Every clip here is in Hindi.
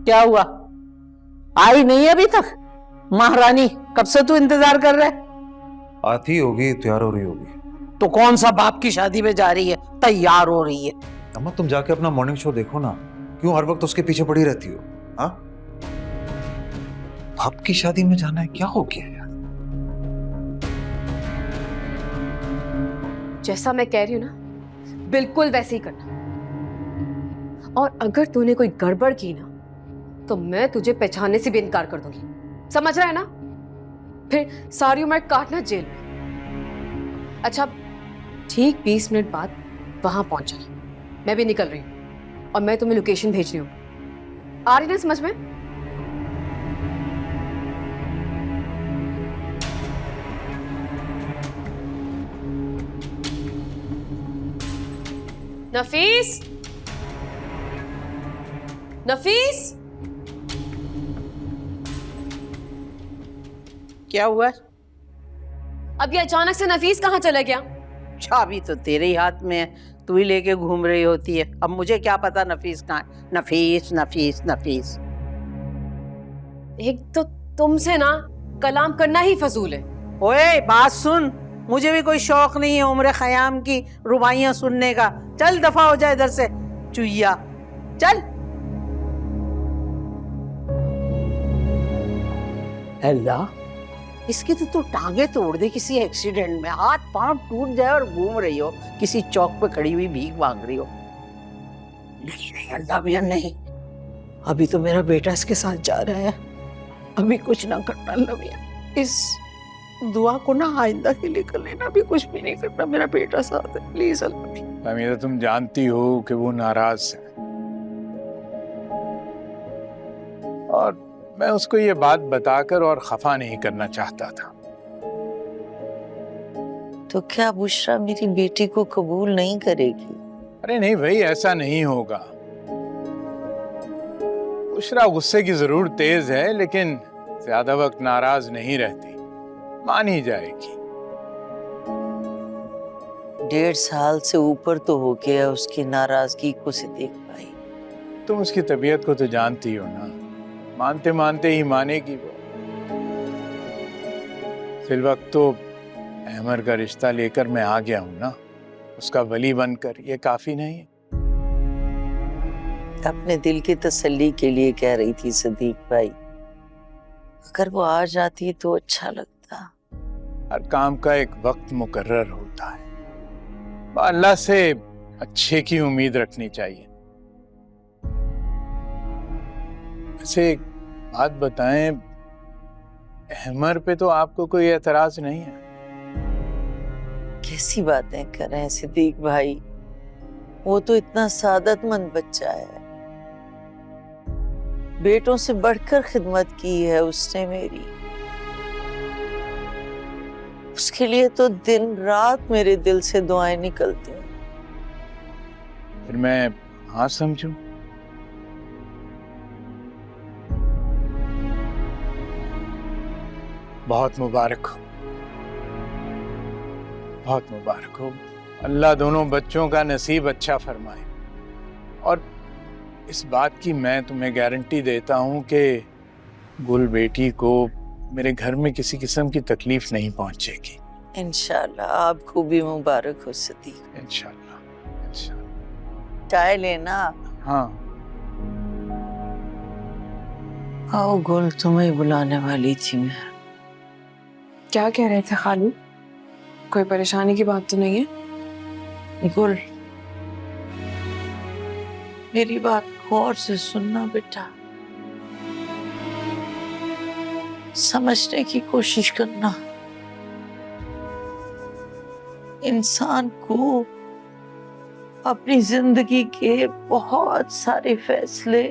क्या हुआ, आई नहीं अभी तक? महारानी कब से तू इंतजार कर रहा है? आती होगी, तैयार हो रही होगी। तो कौन सा बाप की शादी में जा रही है, तैयार हो रही है? अम्मा तुम जाके अपना मॉर्निंग शो देखो ना, क्यों हर वक्त उसके पीछे पड़ी रहती हो? हाँ, बाप की शादी में जाना है, क्या हो गया यार? जैसा मैं कह रही हूं ना, बिल्कुल वैसे ही करना। और अगर तूने कोई गड़बड़ की ना, तो मैं तुझे पहचानने से भी इनकार कर दूंगी। समझ रहा है ना? फिर सारी उम्र काटना जेल में। अच्छा, ठीक 20 मिनट बाद वहां पहुंच जाइए। मैं भी निकल रही हूं और मैं तुम्हें लोकेशन भेज रही हूं। आ रही ना समझ में? नफीस, नफीस, क्या हुआ? अब ये अचानक से नफीस कहाँ चला गया? चाबी तो तेरे ही हाथ में है, तू ही लेके घूम रही होती है। अब मुझे क्या पता नफीस कहाँ है? नफीस नफीस नफीस। एक तो तुमसे ना कलाम करना ही फजूल है। ओए बात सुन, मुझे भी कोई शौक नहीं है उम्र खयाम की रुबाइयां सुनने का। चल दफा हो जाए इधर से चुईया, चल। अल्लाह, इसकी तो टांगे तोड़ दे किसी एक्सीडेंट में, हाथ पांव टूट जाए और घूम रही हो किसी चौक पे खड़ी हुई भीख मांग रही हो। नहीं नहीं अल्लाह मियां नहीं, अभी तो मेरा बेटा इसके साथ जा रहा है, अभी कुछ ना करना अल्लाह मियां। इस दुआ को ना आइंदा के लिए कर लेना, अभी कुछ भी नहीं करना, मेरा बेटा साथ है, प्लीज अल्लाह मियां। हमीदा, तुम जानती हो कि वो नाराज है और मैं उसको ये बात बताकर और खफा नहीं करना चाहता था। तो क्या बुशरा मेरी बेटी को कबूल नहीं करेगी? अरे नहीं भाई, ऐसा नहीं होगा। बुशरा गुस्से की जरूर तेज है, लेकिन ज्यादा वक्त नाराज नहीं रहती, मान ही जाएगी। 1.5 साल से ऊपर तो हो गया उसकी नाराजगी को सिद्दीक भाई। तुम उसकी तबीयत को तो जानती हो ना, मानते मानते ही मानेगी वो। फिल वक्त तो अहमर का रिश्ता लेकर मैं आ गया हूं ना, उसका वली बनकर, ये काफी नहीं है? अपने दिल की तसल्ली के लिए कह रही थी सिद्दीक भाई, अगर वो आ जाती तो अच्छा लगता। हर काम का एक वक्त मुकर्रर होता है, अल्लाह से अच्छे की उम्मीद रखनी चाहिए। वैसे एक बात बताएं, अहमर पे तो आपको कोई एतराज नहीं है? कैसी बातें कर रहे हैं सिद्दीक भाई, वो तो इतना सादतमंद बच्चा है, बेटों से बढ़कर खिदमत की है उसने मेरी। उसके लिए तो दिन रात मेरे दिल से दुआएं निकलती हैं। फिर मैं हाँ समझूं? बहुत मुबारक हो, बहुत मुबारक हो। अल्लाह दोनों बच्चों का नसीब अच्छा फरमाए। और इस बात की मैं तुम्हें गारंटी देता हूं कि गुल बेटी को मेरे घर में किसी किस्म की तकलीफ नहीं पहुंचेगी। इंशाल्लाह। आपको भी मुबारक हो सिद्दीक। इंशाल्लाह, इंशाल्लाह। चाय लेना। हाँ। आओ गुल, तुम्हें बुलाने वाली थी मैं। क्या कह रहे थे खालू? कोई परेशानी की बात तो नहीं है? गुल, मेरी बात गौर से सुनना बेटा, समझने की कोशिश करना। इंसान को अपनी जिंदगी के बहुत सारे फैसले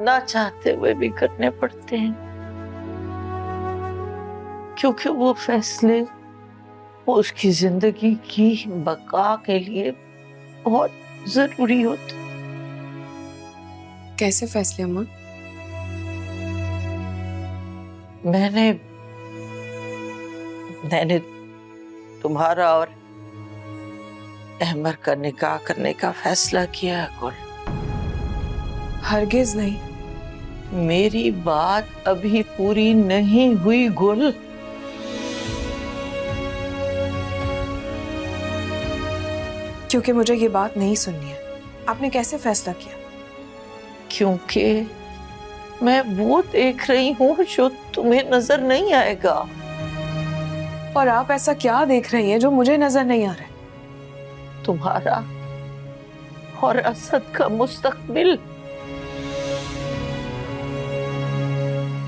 ना चाहते हुए भी करने पड़ते हैं, क्योंकि वो फैसले उसकी जिंदगी की बका के लिए बहुत जरूरी होते। कैसे फैसले अम्मा? मैंने तुम्हारा और अहमर का निकाह करने का फैसला किया है गुल। हरगिज नहीं। मेरी बात अभी पूरी नहीं हुई गुल। क्योंकि मुझे ये बात नहीं सुननी है। आपने कैसे फैसला किया? क्योंकि मैं वो देख रही हूँ जो तुम्हें नजर नहीं आएगा। और आप ऐसा क्या देख रही हैं जो मुझे नजर नहीं आ रहा है? तुम्हारा और असद का मुस्तकबिल,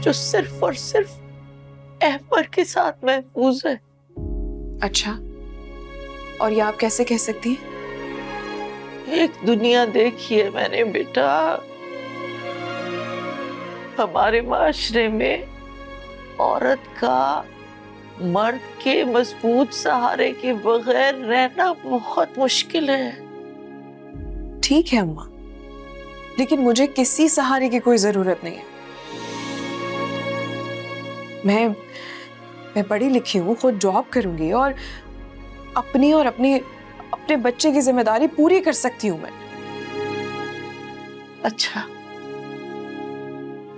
जो सिर्फ और सिर्फ अहमद के साथ महफूज है। अच्छा, और ये आप कैसे कह सकती हैं? एक दुनिया देखी है मैंने बेटा। हमारे माशरे में औरत का मर्द के मजबूत सहारे के बगैर रहना बहुत मुश्किल है। ठीक है अम्मा, लेकिन मुझे किसी सहारे की कोई जरूरत नहीं है। मैं पढ़ी लिखी हूँ, खुद जॉब करूंगी और अपने बच्चे की जिम्मेदारी पूरी कर सकती हूँ मैं। अच्छा,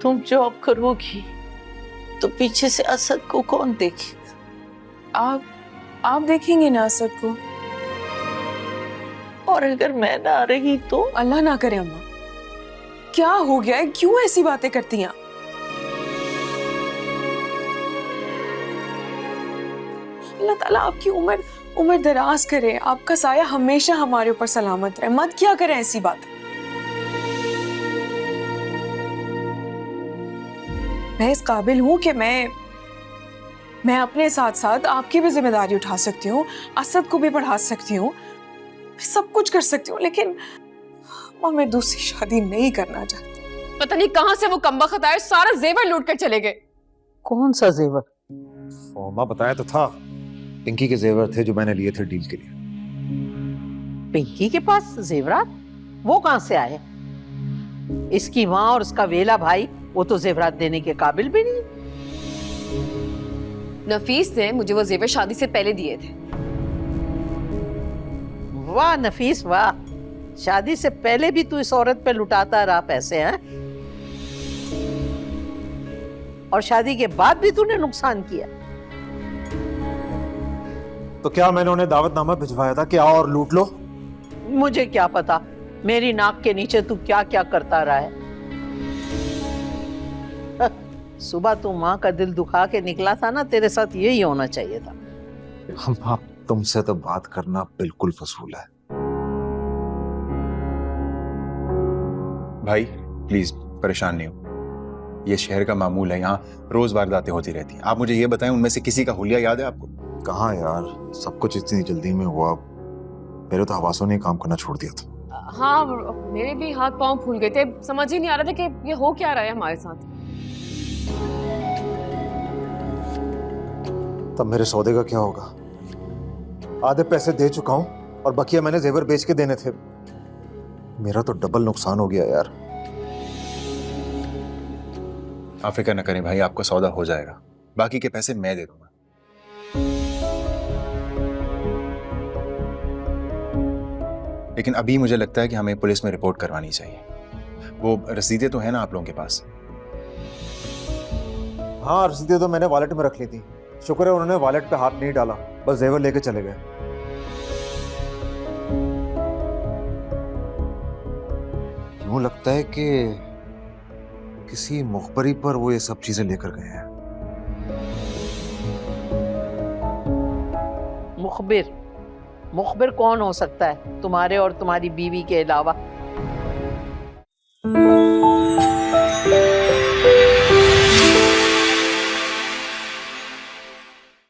तुम जॉब करोगी तो पीछे से असद को कौन देखेगा? आप देखेंगे ना असद को। और अगर मैं ना रही तो? अल्लाह ना करे अम्मा, क्या हो गया है? क्यों ऐसी बातें करती हैं? अल्लाह ताला आपकी उम्र दराज करे, आपका साया हमेशा हमारे ऊपर सलामत रहे। मत क्या करें ऐसी बात। मैं इस काबिल हूं कि मैं अपने साथ साथ आपकी भी जिम्मेदारी उठा सकती हूँ, असद को भी पढ़ा सकती हूँ, मैं सब कुछ कर सकती हूँ, लेकिन मैं दूसरी शादी नहीं करना चाहती। पता नहीं कहां से वो कमबख्त आए, सारा जेवर लूट कर चले गए। कौन सा जेवर? माँ बताया तो था, पिंकी के जेवर थे जो मैंने लिए थे डील के लिए। पिंकी के पास जेवरात? वो कहां से आए? इसकी माँ और उसका वेला भाई वो तो जेवरात देने के काबिल भी नहीं। नफीस ने मुझे वो जेवर शादी से पहले दिए थे। वाह नफीस वाह, शादी से पहले भी तू इस औरत पे लुटाता रहा पैसे, हैं? और शादी के बाद भी तूने नुकसान किया। तो क्या मैंने उन्हें दावतनामा भिजवाया था कि आओ और लूट लो? मुझे क्या पता मेरी नाक के नीचे तू क्या क्या करता रहा है। सुबह तू माँ का दिल दुखा के निकला था ना, तेरे साथ यही होना चाहिए था। हम तुमसे तो बात करना बिल्कुल फजूल है। भाई प्लीज परेशान नहीं हो, ये शहर का मामूल है, यहाँ रोज वारदातें होती रहती हैं। आप मुझे ये बताएं, उनमें से किसी का हुलिया याद है आपको? कहाँ यार, सब कुछ इतनी जल्दी में हुआ, मेरे तो हवासों ने काम करना छोड़ दिया था। हाँ, मेरे भी हाथ पांव फूल गए थे, समझ ही नहीं आ रहा था कि ये हो क्या रहा है हमारे साथ। तब मेरे सौदे का क्या होगा? आधे पैसे दे चुका हूं और बकिया मैंने जेवर बेच के देने थे। मेरा तो डबल नुकसान हो गया यार। आप फिक्र न करें भाई, आपका सौदा हो जाएगा, बाकी के पैसे मैं दे दूंगा। लेकिन अभी मुझे लगता है कि हमें पुलिस में रिपोर्ट करवानी चाहिए। वो रसीदें तो है ना आप लोगों के पास? हाँ, रसीदें तो मैंने वॉलेट में रख ली थी। शुक्र है उन्होंने वॉलेट पे हाथ नहीं डाला, बस जेवर लेके चले गए। यूं लगता है कि किसी मुखबरी पर वो ये सब चीजें लेकर गए हैं। मुखबिर कौन हो सकता है तुम्हारे और तुम्हारी बीवी के अलावा?